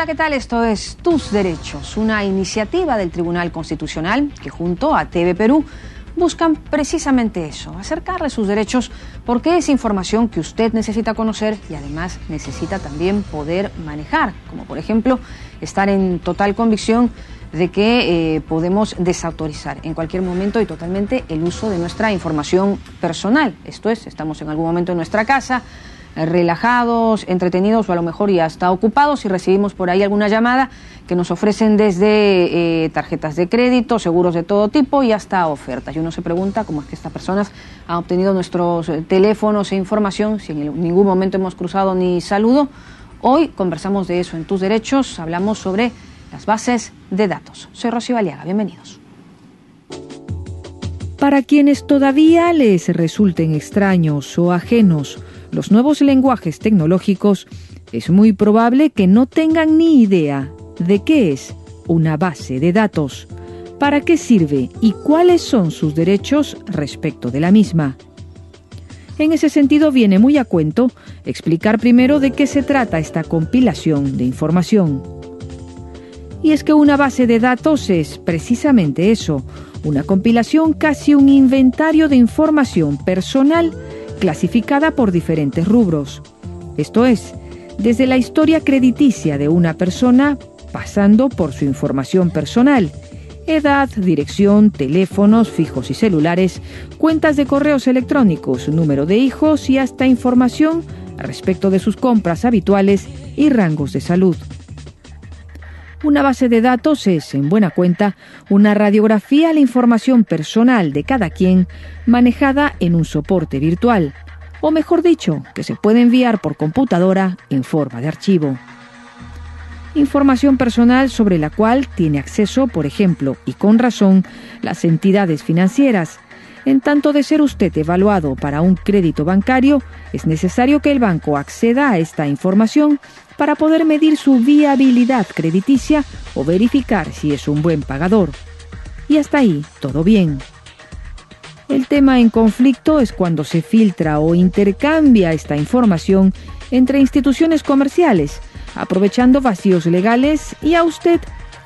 Hola, ¿qué tal? Esto es Tus Derechos, una iniciativa del Tribunal Constitucional que junto a TV Perú buscan precisamente eso, acercarle sus derechos, porque es información que usted necesita conocer y además necesita también poder manejar, como por ejemplo estar en total convicción de que podemos desautorizar en cualquier momento y totalmente el uso de nuestra información personal. Esto es, estamos en algún momento en nuestra casa, relajados, entretenidos o a lo mejor ya hasta ocupados y recibimos por ahí alguna llamada que nos ofrecen desde tarjetas de crédito, seguros de todo tipo y hasta ofertas. Y uno se pregunta cómo es que estas personas han obtenido nuestros teléfonos e información si en ningún momento hemos cruzado ni saludo. Hoy conversamos de eso en Tus Derechos, hablamos sobre las bases de datos. Soy Rocío Aliaga, bienvenidos. Para quienes todavía les resulten extraños o ajenos los nuevos lenguajes tecnológicos, es muy probable que no tengan ni idea de qué es una base de datos, para qué sirve y cuáles son sus derechos respecto de la misma. En ese sentido, viene muy a cuento explicar primero de qué se trata esta compilación de información. Y es que una base de datos es precisamente eso, una compilación, casi un inventario de información personal clasificada por diferentes rubros. Esto es, desde la historia crediticia de una persona, pasando por su información personal, edad, dirección, teléfonos fijos y celulares, cuentas de correos electrónicos, número de hijos y hasta información respecto de sus compras habituales y rangos de salud. Una base de datos es, en buena cuenta, una radiografía a la información personal de cada quien manejada en un soporte virtual, o mejor dicho, que se puede enviar por computadora en forma de archivo. Información personal sobre la cual tiene acceso, por ejemplo, y con razón, las entidades financieras. En tanto de ser usted evaluado para un crédito bancario, es necesario que el banco acceda a esta información para poder medir su viabilidad crediticia o verificar si es un buen pagador. Y hasta ahí, todo bien. El tema en conflicto es cuando se filtra o intercambia esta información entre instituciones comerciales, aprovechando vacíos legales, y a usted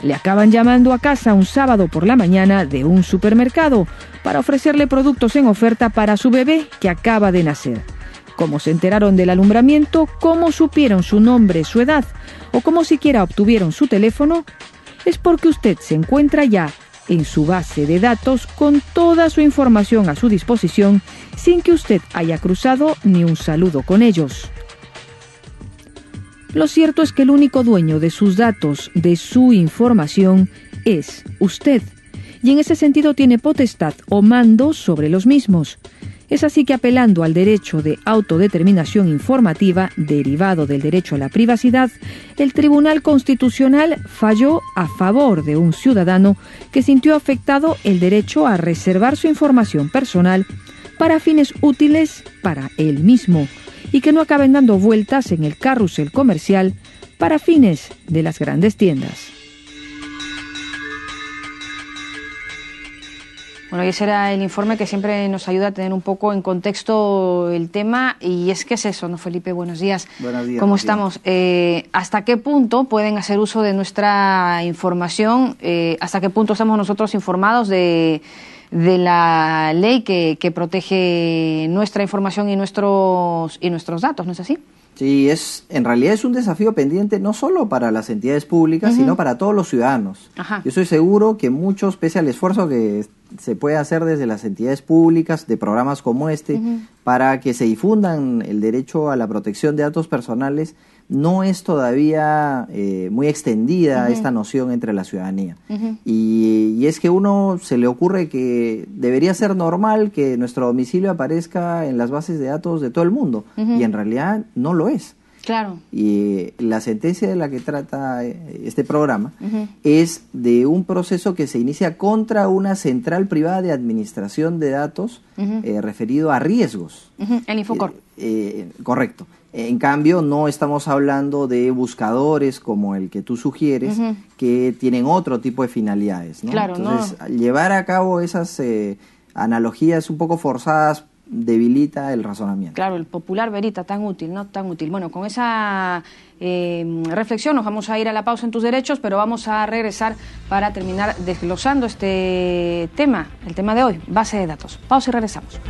le acaban llamando a casa un sábado por la mañana de un supermercado para ofrecerle productos en oferta para su bebé que acaba de nacer. Cómo se enteraron del alumbramiento, cómo supieron su nombre, su edad o cómo siquiera obtuvieron su teléfono, es porque usted se encuentra ya en su base de datos con toda su información a su disposición sin que usted haya cruzado ni un saludo con ellos. Lo cierto es que el único dueño de sus datos, de su información, es usted, y en ese sentido tiene potestad o mando sobre los mismos. Es así que, apelando al derecho de autodeterminación informativa derivado del derecho a la privacidad, el Tribunal Constitucional falló a favor de un ciudadano que sintió afectado el derecho a reservar su información personal para fines útiles para él mismo y que no acaben dando vueltas en el carrusel comercial para fines de las grandes tiendas. Bueno, y ese era el informe que siempre nos ayuda a tener un poco en contexto el tema, y es que es eso, ¿no, Felipe? Buenos días. Buenos días. ¿Cómo estamos? ¿Hasta qué punto pueden hacer uso de nuestra información? ¿Hasta qué punto estamos nosotros informados de la ley que protege nuestra información y nuestros datos, ¿no es así? Sí, en realidad es un desafío pendiente no solo para las entidades públicas, sino para todos los ciudadanos. Ajá. Yo estoy seguro que muchos, pese al esfuerzo que se puede hacer desde las entidades públicas, de programas como este, para que se difundan el derecho a la protección de datos personales, no es todavía muy extendida esta noción entre la ciudadanía. Y es que uno se le ocurre que debería ser normal que nuestro domicilio aparezca en las bases de datos de todo el mundo, y en realidad no lo es. Claro. Y la sentencia de la que trata este programa es de un proceso que se inicia contra una central privada de administración de datos referido a riesgos. El Infocor. Correcto. En cambio, no estamos hablando de buscadores como el que tú sugieres, que tienen otro tipo de finalidades, ¿no? Claro, entonces, llevar a cabo esas analogías un poco forzadas debilita el razonamiento. Claro, el popular verita, tan útil, no tan útil. Bueno, con esa reflexión nos vamos a ir a la pausa en Tus Derechos, pero vamos a regresar para terminar desglosando este tema, el tema de hoy, base de datos. Pausa y regresamos.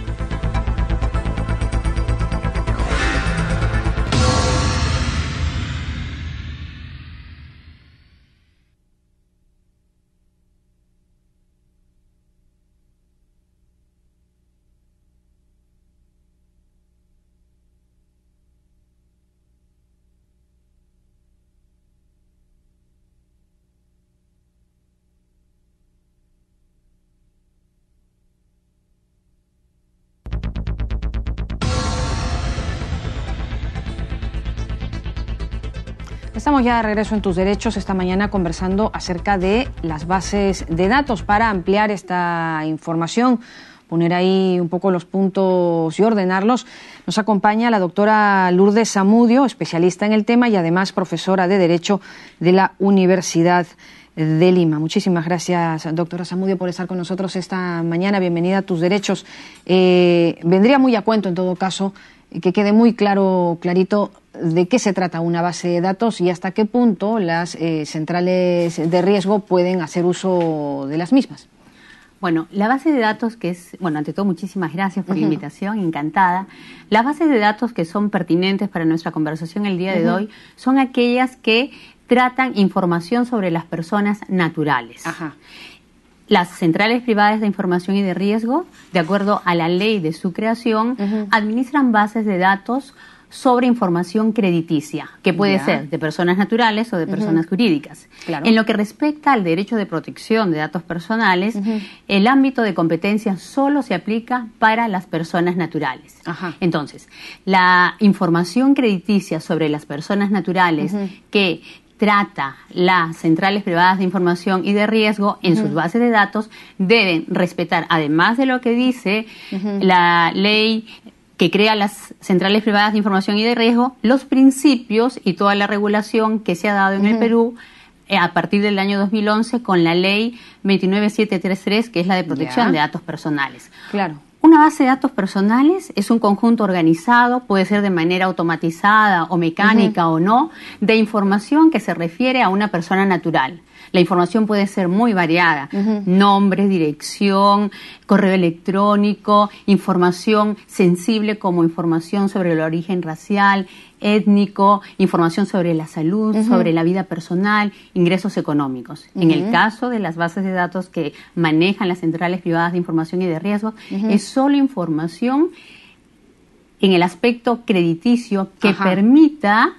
Estamos ya de regreso en Tus Derechos esta mañana conversando acerca de las bases de datos. Para ampliar esta información, poner ahí un poco los puntos y ordenarlos, nos acompaña la doctora Lourdes Zamudio, especialista en el tema y además profesora de Derecho de la Universidad de Lima. Muchísimas gracias, doctora Zamudio, por estar con nosotros esta mañana. Bienvenida a Tus Derechos. Vendría muy a cuento, en todo caso, que quede muy clarito de qué se trata una base de datos y hasta qué punto las centrales de riesgo pueden hacer uso de las mismas. Bueno, la base de datos que es, bueno, ante todo muchísimas gracias por la invitación, encantada. Las bases de datos que son pertinentes para nuestra conversación el día de hoy son aquellas que tratan información sobre las personas naturales. Ajá. Las centrales privadas de información y de riesgo, de acuerdo a la ley de su creación, administran bases de datos sobre información crediticia, que puede ser de personas naturales o de personas jurídicas. Claro. En lo que respecta al derecho de protección de datos personales, el ámbito de competencia solo se aplica para las personas naturales. Ajá. Entonces, la información crediticia sobre las personas naturales que trata las centrales privadas de información y de riesgo en sus bases de datos deben respetar, además de lo que dice la ley que crea las centrales privadas de información y de riesgo, los principios y toda la regulación que se ha dado en el Perú a partir del año 2011 con la ley 29733, que es la de protección de datos personales. Claro. Una base de datos personales es un conjunto organizado, puede ser de manera automatizada o mecánica o no, de información que se refiere a una persona natural. La información puede ser muy variada, nombre, dirección, correo electrónico, información sensible como información sobre el origen racial, étnico, información sobre la salud, sobre la vida personal, ingresos económicos. En el caso de las bases de datos que manejan las centrales privadas de información y de riesgo, es solo información en el aspecto crediticio que permita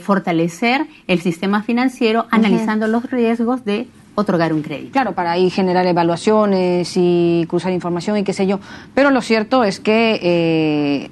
fortalecer el sistema financiero analizando los riesgos de otorgar un crédito. Claro, para ahí generar evaluaciones y cruzar información y qué sé yo. Pero lo cierto es que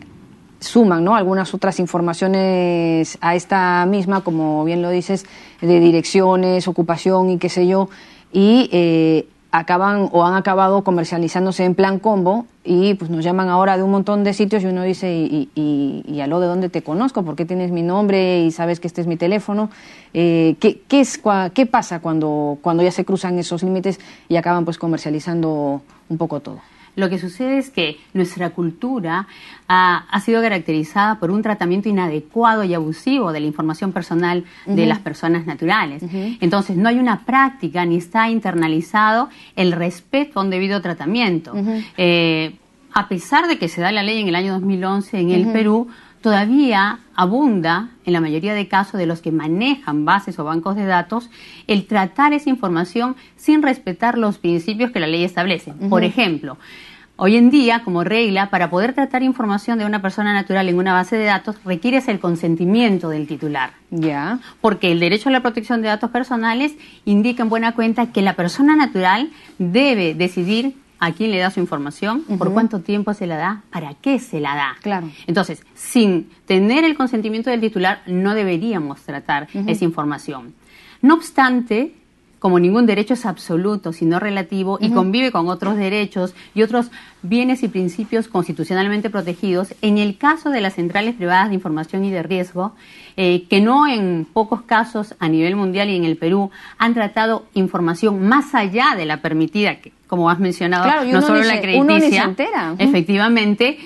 suman, ¿no?, algunas otras informaciones a esta misma, como bien lo dices, de direcciones, ocupación y qué sé yo, y acaban o han acabado comercializándose en plan combo y pues nos llaman ahora de un montón de sitios y uno dice, y aló, ¿de dónde te conozco? ¿Por qué tienes mi nombre y sabes que este es mi teléfono? ¿Qué pasa cuando ya se cruzan esos límites y acaban pues comercializando un poco todo? Lo que sucede es que nuestra cultura ha sido caracterizada por un tratamiento inadecuado y abusivo de la información personal de las personas naturales. Entonces, no hay una práctica ni está internalizado el respeto a un debido tratamiento. A pesar de que se da la ley en el año 2011 en el Perú, todavía abunda, en la mayoría de casos de los que manejan bases o bancos de datos, el tratar esa información sin respetar los principios que la ley establece. Por ejemplo, hoy en día, como regla, para poder tratar información de una persona natural en una base de datos, requieres el consentimiento del titular. Ya. Porque el derecho a la protección de datos personales indica en buena cuenta que la persona natural debe decidir a quién le da su información, por cuánto tiempo se la da, para qué se la da. Claro. Entonces, sin tener el consentimiento del titular, no deberíamos tratar esa información. No obstante, como ningún derecho es absoluto, sino relativo, y convive con otros derechos y otros bienes y principios constitucionalmente protegidos, en el caso de las centrales privadas de información y de riesgo, que no en pocos casos a nivel mundial y en el Perú han tratado información más allá de la permitida, que como has mencionado, claro, no solo la crediticia, uno ni se entera. Efectivamente,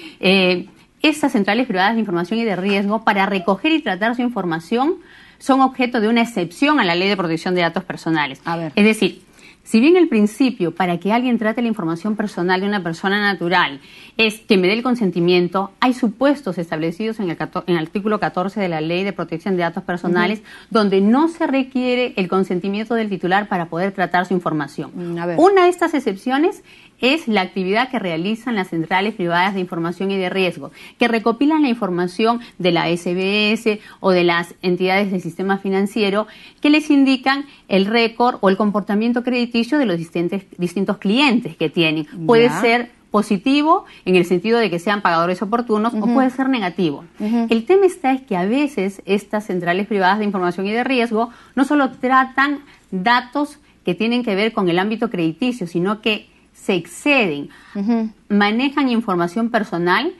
estas centrales privadas de información y de riesgo, para recoger y tratar su información, son objeto de una excepción a la Ley de Protección de Datos Personales. A ver. Es decir, si bien el principio para que alguien trate la información personal de una persona natural es que me dé el consentimiento, hay supuestos establecidos en el artículo 14 de la Ley de Protección de Datos Personales donde no se requiere el consentimiento del titular para poder tratar su información. A ver. Una de estas excepciones es la actividad que realizan las centrales privadas de información y de riesgo, que recopilan la información de la SBS o de las entidades del sistema financiero que les indican el récord o el comportamiento crediticio de los distintos clientes que tienen. Puede ser positivo en el sentido de que sean pagadores oportunos o puede ser negativo. El tema es que a veces estas centrales privadas de información y de riesgo no solo tratan datos que tienen que ver con el ámbito crediticio, sino que se exceden, manejan información personal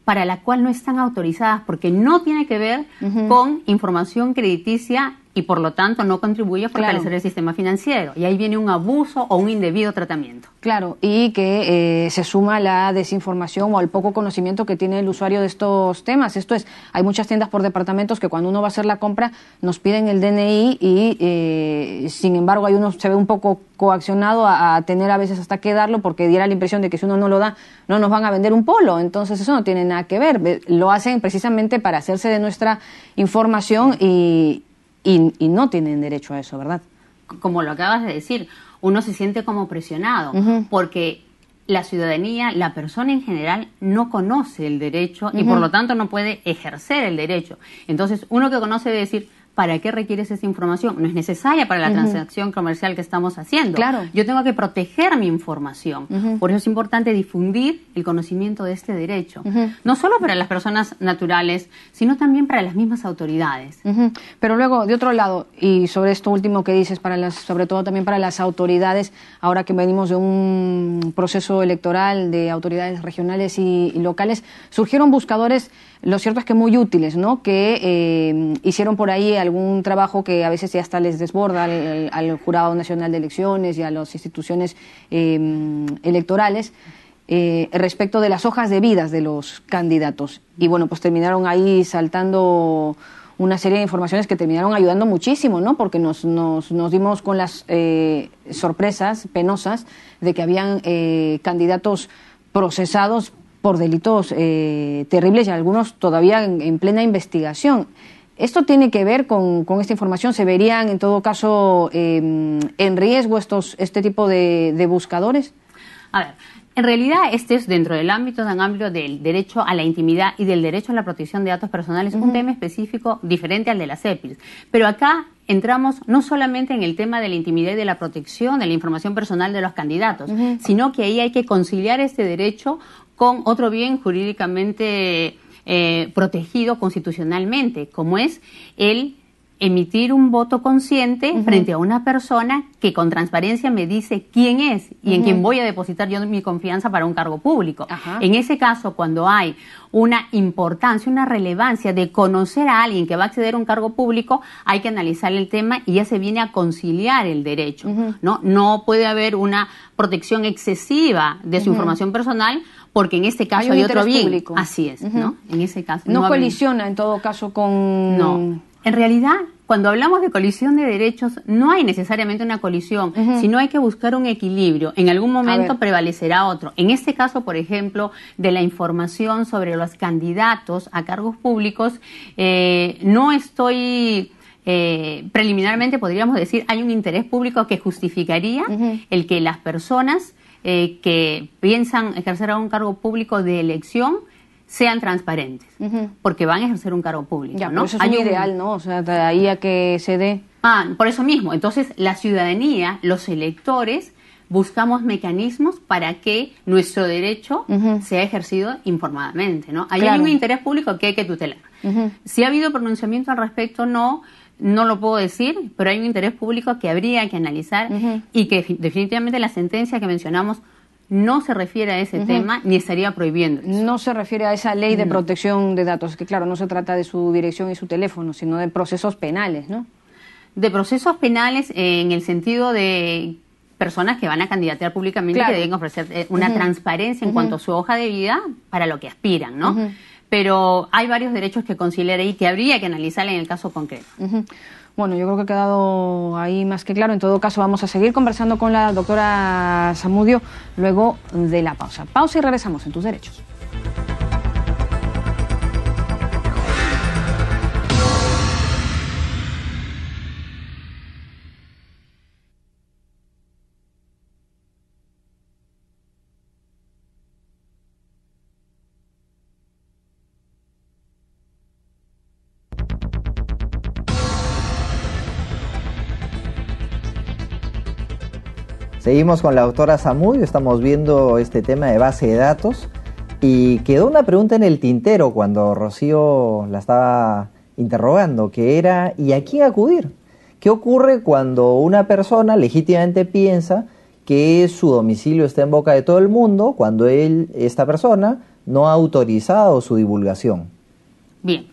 para la cual no están autorizadas porque no tiene que ver con información crediticia y por lo tanto no contribuye a fortalecer el sistema financiero. Y ahí viene un abuso o un indebido tratamiento. Claro, y que se suma la desinformación o el poco conocimiento que tiene el usuario de estos temas. Esto es, hay muchas tiendas por departamentos que cuando uno va a hacer la compra nos piden el DNI y sin embargo hay uno se ve un poco coaccionado a tener a veces hasta que darlo porque diera la impresión de que si uno no lo da no nos van a vender un polo. Entonces eso no tiene nada que ver. Lo hacen precisamente para hacerse de nuestra información y no tienen derecho a eso, ¿verdad? Como lo acabas de decir, uno se siente como presionado, porque la ciudadanía, la persona en general, no conoce el derecho y por lo tanto no puede ejercer el derecho. Entonces, uno que conoce debe decir, ¿para qué requieres esa información? No es necesaria para la transacción comercial que estamos haciendo. Claro. Yo tengo que proteger mi información. Por eso es importante difundir el conocimiento de este derecho. No solo para las personas naturales, sino también para las mismas autoridades. Pero luego, de otro lado, y sobre esto último que dices, sobre todo también para las autoridades, ahora que venimos de un proceso electoral de autoridades regionales y locales, surgieron buscadores, lo cierto es que muy útiles, ¿no? Que hicieron por ahí algún trabajo que a veces ya hasta les desborda al Jurado Nacional de Elecciones y a las instituciones electorales respecto de las hojas de vidas de los candidatos. Y bueno, pues terminaron ahí saltando una serie de informaciones que terminaron ayudando muchísimo, ¿no? Porque nos dimos con las sorpresas penosas de que habían candidatos procesados por delitos terribles y algunos todavía en plena investigación. ¿Esto tiene que ver con esta información? ¿Se verían, en todo caso, en riesgo este tipo de buscadores? A ver, en realidad este es dentro del ámbito tan amplio del derecho a la intimidad y del derecho a la protección de datos personales, un tema específico diferente al de las EPIs. Pero acá entramos no solamente en el tema de la intimidad y de la protección de la información personal de los candidatos, sino que ahí hay que conciliar este derecho con otro bien jurídicamente protegido constitucionalmente, como es el emitir un voto consciente frente a una persona que con transparencia me dice quién es y en quién voy a depositar yo mi confianza para un cargo público. En ese caso, cuando hay una importancia, una relevancia de conocer a alguien que va a acceder a un cargo público, hay que analizar el tema y ya se viene a conciliar el derecho. No puede haber una protección excesiva de su información personal porque en este caso hay otro bien. Público. Así es, ¿no? En ese caso. No colisiona en todo caso con... No. En realidad, cuando hablamos de colisión de derechos, no hay necesariamente una colisión, sino hay que buscar un equilibrio. En algún momento prevalecerá otro. En este caso, por ejemplo, de la información sobre los candidatos a cargos públicos, no estoy... preliminarmente podríamos decir, hay un interés público que justificaría el que las personas que piensan ejercer a un cargo público de elección sean transparentes, porque van a ejercer un cargo público, ya, ¿no? Eso es un ideal, ¿no? O sea, de ahí a que se dé... Por eso mismo. Entonces, la ciudadanía, los electores, buscamos mecanismos para que nuestro derecho sea ejercido informadamente, ¿no? Ahí hay un interés público que hay que tutelar. Si ha habido pronunciamiento al respecto, no, no lo puedo decir, pero hay un interés público que habría que analizar y que definitivamente la sentencia que mencionamos no se refiere a ese tema ni estaría prohibiendo eso. No se refiere a esa ley de protección de datos, que claro, no se trata de su dirección y su teléfono, sino de procesos penales, ¿no? De procesos penales en el sentido de personas que van a candidatear públicamente, que deben ofrecer una transparencia en cuanto a su hoja de vida para lo que aspiran, ¿no? Pero hay varios derechos que considera y que habría que analizar en el caso concreto. Bueno, yo creo que ha quedado ahí más que claro. En todo caso, vamos a seguir conversando con la doctora Zamudio luego de la pausa. Pausa y regresamos en Tus Derechos. Seguimos con la doctora Zamudio, estamos viendo este tema de base de datos y quedó una pregunta en el tintero cuando Rocío la estaba interrogando, que era ¿y a quién acudir? ¿Qué ocurre cuando una persona legítimamente piensa que su domicilio está en boca de todo el mundo cuando esta persona no ha autorizado su divulgación? Bien,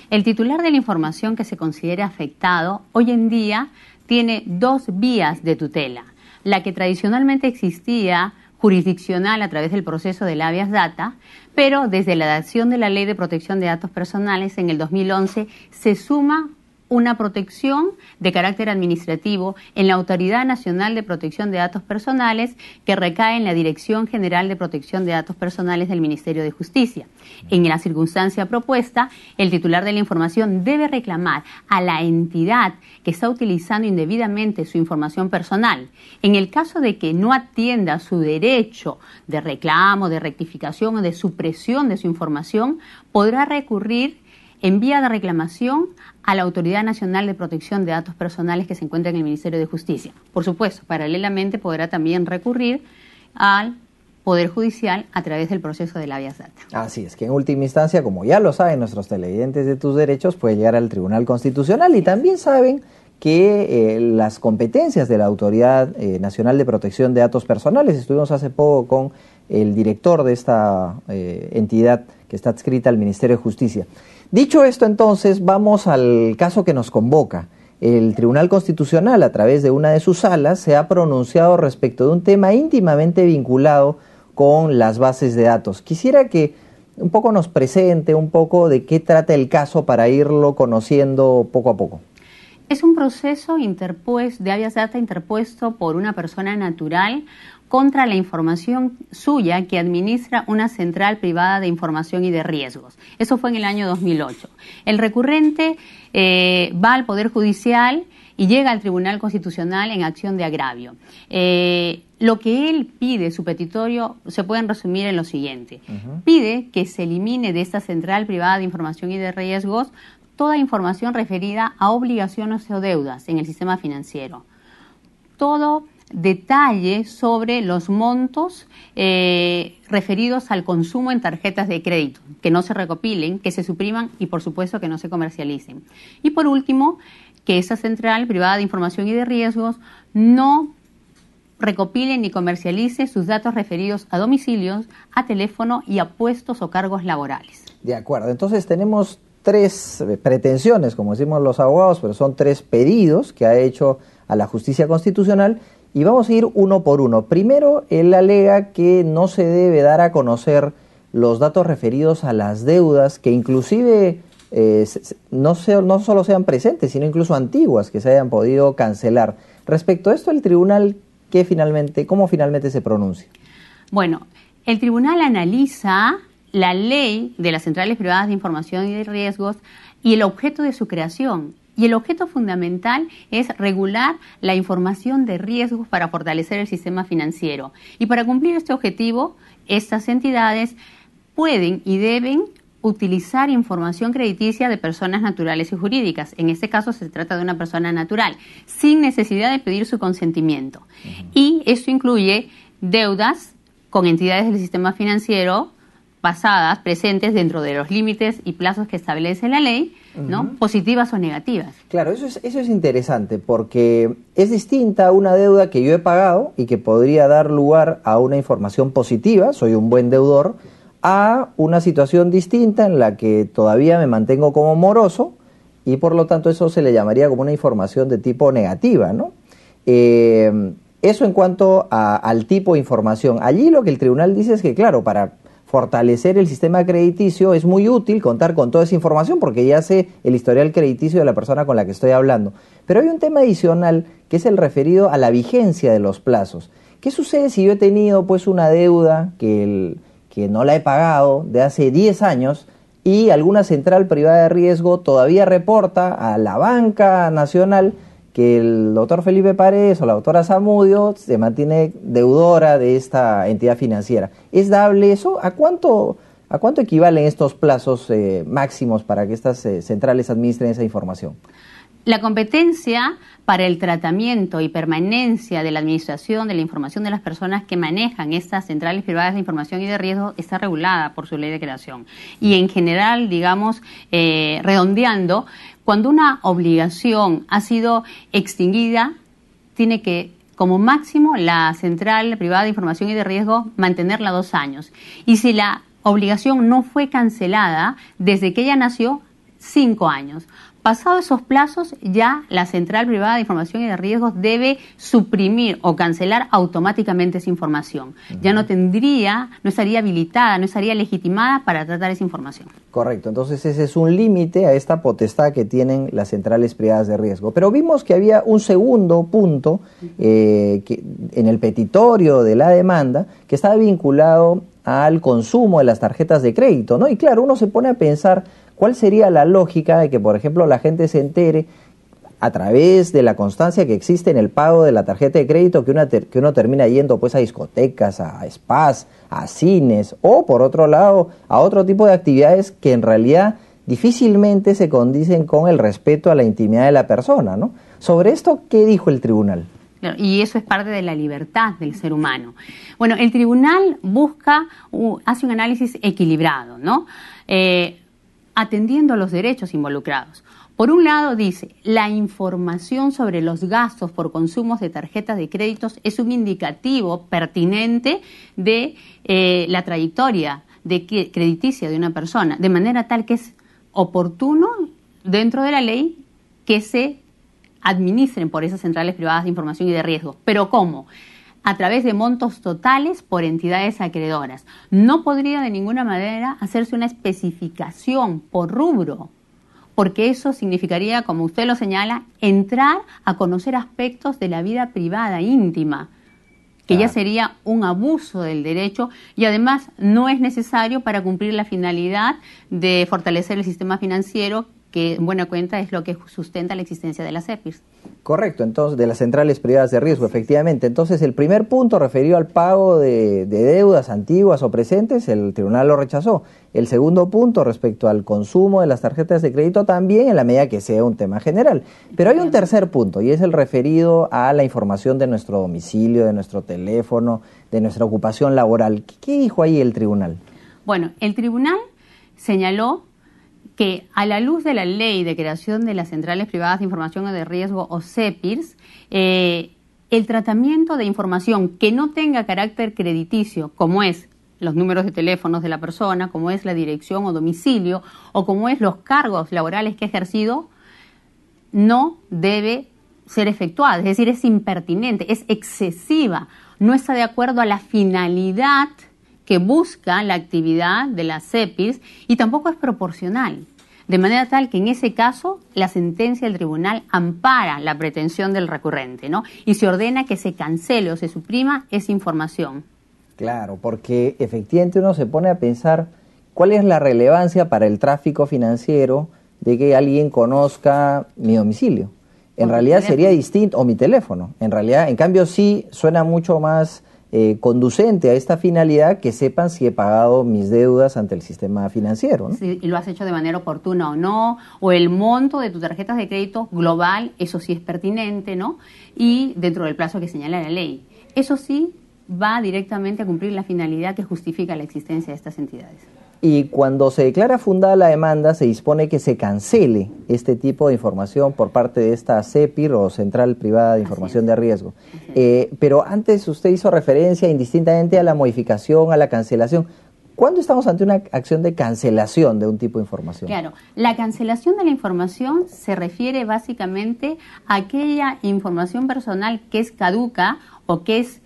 el titular de la información que se considera afectado hoy en día tiene dos vías de tutela. La que tradicionalmente existía jurisdiccional a través del proceso del habeas data, pero desde la adopción de la Ley de Protección de Datos Personales en el 2011 se suma una protección de carácter administrativo en la Autoridad Nacional de Protección de Datos Personales que recae en la Dirección General de Protección de Datos Personales del Ministerio de Justicia. En la circunstancia propuesta, el titular de la información debe reclamar a la entidad que está utilizando indebidamente su información personal. En el caso de que no atienda su derecho de reclamo, de rectificación o de supresión de su información, podrá recurrir en vía de reclamación a la Autoridad Nacional de Protección de Datos Personales que se encuentra en el Ministerio de Justicia. Por supuesto, paralelamente podrá también recurrir al Poder Judicial a través del proceso del habeas data. Así es, que en última instancia, como ya lo saben nuestros televidentes de Tus Derechos, puede llegar al Tribunal Constitucional y también saben que las competencias de la Autoridad Nacional de Protección de Datos Personales, estuvimos hace poco con el director de esta entidad que está adscrita al Ministerio de Justicia. Dicho esto, entonces, vamos al caso que nos convoca. El Tribunal Constitucional, a través de una de sus salas, se ha pronunciado respecto de un tema íntimamente vinculado con las bases de datos. Quisiera que un poco nos presente un poco de qué trata el caso para irlo conociendo poco a poco. Es un proceso de habeas data interpuesto por una persona natural contra la información suya que administra una central privada de información y de riesgos. Eso fue en el año 2008. El recurrente va al Poder Judicial y llega al Tribunal Constitucional en acción de agravio. Lo que él pide, su petitorio, se pueden resumir en lo siguiente. Pide que se elimine de esta central privada de información y de riesgos toda información referida a obligaciones o deudas en el sistema financiero. Todo detalle sobre los montos referidos al consumo en tarjetas de crédito, que no se recopilen, que se supriman y por supuesto que no se comercialicen. Y por último, que esa central privada de información y de riesgos no recopile ni comercialice sus datos referidos a domicilios, a teléfono y a puestos o cargos laborales. De acuerdo, entonces tenemos tres pretensiones, como decimos los abogados, pero son tres pedidos que ha hecho a la justicia constitucional y vamos a ir uno por uno. Primero, él alega que no se debe dar a conocer los datos referidos a las deudas que inclusive no solo sean presentes, sino incluso antiguas que se hayan podido cancelar. Respecto a esto, el tribunal, ¿cómo finalmente se pronuncia? Bueno, el tribunal analiza la ley de las centrales privadas de información y de riesgos y el objeto de su creación. Y el objeto fundamental es regular la información de riesgos para fortalecer el sistema financiero. Y para cumplir este objetivo, estas entidades pueden y deben utilizar información crediticia de personas naturales y jurídicas. En este caso se trata de una persona natural, sin necesidad de pedir su consentimiento. Y esto incluye deudas con entidades del sistema financiero pasadas, presentes dentro de los límites y plazos que establece la ley, ¿no? Positivas o negativas. Claro, eso es interesante porque es distinta una deuda que yo he pagado y que podría dar lugar a una información positiva, soy un buen deudor, a una situación distinta en la que todavía me mantengo como moroso y por lo tanto eso se le llamaría como una información de tipo negativa, ¿no? Eso en cuanto al tipo de información. Allí lo que el tribunal dice es que, claro, para fortalecer el sistema crediticio es muy útil contar con toda esa información porque ya sé el historial crediticio de la persona con la que estoy hablando. Pero hay un tema adicional que es el referido a la vigencia de los plazos. ¿Qué sucede si yo he tenido pues una deuda que no la he pagado de hace 10 años y alguna central privada de riesgo todavía reporta a la banca nacional que el doctor Felipe Paredes o la doctora Zamudio se mantiene deudora de esta entidad financiera? ¿Es dable eso? ¿A cuánto equivalen estos plazos máximos para que estas centrales administren esa información? La competencia para el tratamiento y permanencia de la administración de la información de las personas que manejan estas centrales privadas de información y de riesgo está regulada por su ley de creación. Y en general, digamos, redondeando, cuando una obligación ha sido extinguida, tiene que, como máximo, la central privada de información y de riesgo mantenerla 2 años. Y si la obligación no fue cancelada desde que ella nació, 5 años. Pasados esos plazos, ya la central privada de información y de riesgos debe suprimir o cancelar automáticamente esa información. Ya no estaría habilitada, no estaría legitimada para tratar esa información. Correcto, entonces ese es un límite a esta potestad que tienen las centrales privadas de riesgo. Pero vimos que había un segundo punto que en el petitorio de la demanda que estaba vinculado al consumo de las tarjetas de crédito, ¿no? Y claro, uno se pone a pensar ¿cuál sería la lógica de que, por ejemplo, la gente se entere a través de la constancia que existe en el pago de la tarjeta de crédito que uno termina yendo pues a discotecas, a spas, a cines o, por otro lado, a otro tipo de actividades que en realidad difícilmente se condicen con el respeto a la intimidad de la persona, ¿no? Sobre esto, ¿qué dijo el tribunal? Claro, y eso es parte de la libertad del ser humano. Bueno, el tribunal hace un análisis equilibrado, ¿no? Atendiendo a los derechos involucrados. Por un lado dice, la información sobre los gastos por consumos de tarjetas de créditos es un indicativo pertinente de la trayectoria crediticia de una persona, de manera tal que es oportuno dentro de la ley que se administren por esas centrales privadas de información y de riesgo. ¿Pero cómo? A través de montos totales por entidades acreedoras. No podría de ninguna manera hacerse una especificación por rubro, porque eso significaría, como usted lo señala, entrar a conocer aspectos de la vida privada íntima, que ya sería un abuso del derecho y además no es necesario para cumplir la finalidad de fortalecer el sistema financiero, que en buena cuenta es lo que sustenta la existencia de las CEPIRS. Correcto, entonces, de las centrales privadas de riesgo, efectivamente. Entonces, el primer punto referido al pago de deudas antiguas o presentes, el tribunal lo rechazó. El segundo punto, respecto al consumo de las tarjetas de crédito, también en la medida que sea un tema general. Pero hay un tercer punto, y es el referido a la información de nuestro domicilio, de nuestro teléfono, de nuestra ocupación laboral. ¿Qué dijo ahí el tribunal? Bueno, el tribunal señaló que a la luz de la ley de creación de las centrales privadas de información de riesgo o CEPIRS, el tratamiento de información que no tenga carácter crediticio, como es los números de teléfonos de la persona, como es la dirección o domicilio, o como es los cargos laborales que ha ejercido, no debe ser efectuada, es decir, es impertinente, es excesiva, no está de acuerdo a la finalidad que busca la actividad de las CEPIRS y tampoco es proporcional. De manera tal que en ese caso la sentencia del tribunal ampara la pretensión del recurrente, ¿no? Y se ordena que se cancele o se suprima esa información. Claro, porque efectivamente uno se pone a pensar cuál es la relevancia para el tráfico financiero de que alguien conozca mi domicilio. En realidad sería distinto, o mi teléfono. En realidad, en cambio sí suena mucho más conducente a esta finalidad que sepan si he pagado mis deudas ante el sistema financiero, ¿no? Sí, y lo has hecho de manera oportuna o no, o el monto de tus tarjetas de crédito global, eso sí es pertinente, ¿no? Y dentro del plazo que señala la ley. Eso sí, va directamente a cumplir la finalidad que justifica la existencia de estas entidades. Y cuando se declara fundada la demanda, se dispone que se cancele este tipo de información por parte de esta CEPIR o Central Privada de Información de Riesgo. Pero antes usted hizo referencia indistintamente a la modificación, a la cancelación. ¿Cuándo estamos ante una acción de cancelación de un tipo de información? Claro, la cancelación de la información se refiere básicamente a aquella información personal que es caduca o que es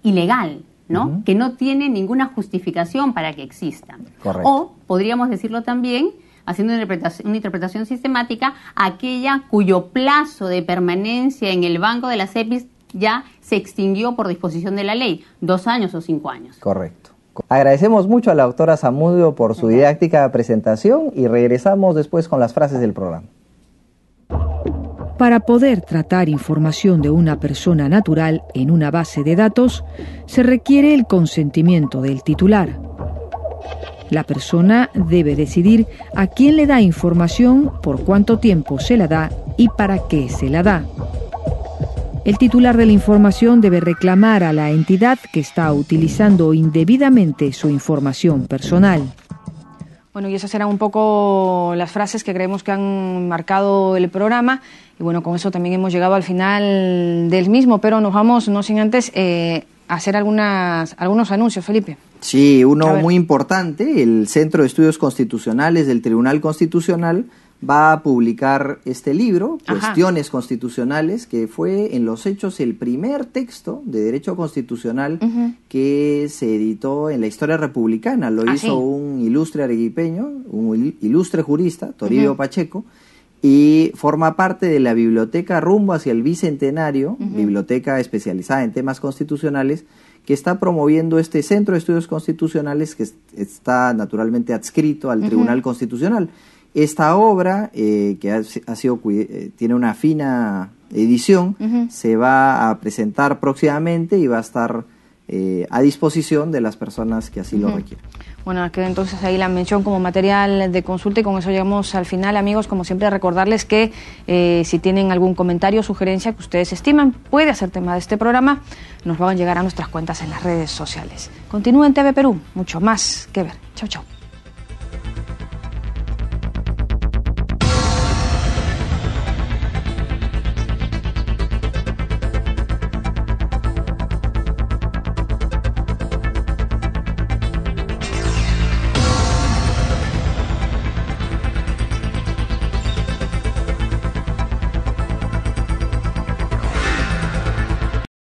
ilegal, ¿no? Que no tiene ninguna justificación para que exista. Correcto. O podríamos decirlo también, haciendo una interpretación sistemática, aquella cuyo plazo de permanencia en el banco de las CEPIs ya se extinguió por disposición de la ley, 2 años o 5 años. Correcto. Agradecemos mucho a la doctora Zamudio por su didáctica presentación y regresamos después con las frases del programa. Para poder tratar información de una persona natural en una base de datos, se requiere el consentimiento del titular. La persona debe decidir a quién le da información, por cuánto tiempo se la da y para qué se la da. El titular de la información debe reclamar a la entidad que está utilizando indebidamente su información personal. Bueno, y esas eran un poco las frases que creemos que han marcado el programa. Y bueno, con eso también hemos llegado al final del mismo, pero nos vamos, no sin antes, hacer algunos anuncios, Felipe. Sí, uno muy importante, el Centro de Estudios Constitucionales del Tribunal Constitucional va a publicar este libro, Cuestiones Constitucionales, que fue en los hechos el primer texto de derecho constitucional que se editó en la historia republicana. Lo hizo un ilustre arequipeño, un ilustre jurista, Toribio Pacheco, y forma parte de la biblioteca rumbo hacia el Bicentenario, biblioteca especializada en temas constitucionales, que está promoviendo este Centro de Estudios Constitucionales que está naturalmente adscrito al Tribunal Constitucional. Esta obra, que tiene una fina edición, se va a presentar próximamente y va a estar a disposición de las personas que así lo requieran. Bueno, queda entonces ahí la mención como material de consulta y con eso llegamos al final. Amigos, como siempre, recordarles que si tienen algún comentario o sugerencia que ustedes estiman puede hacer tema de este programa, nos lo hagan llegar a nuestras cuentas en las redes sociales. Continúen TV Perú, mucho más que ver. Chau, chau.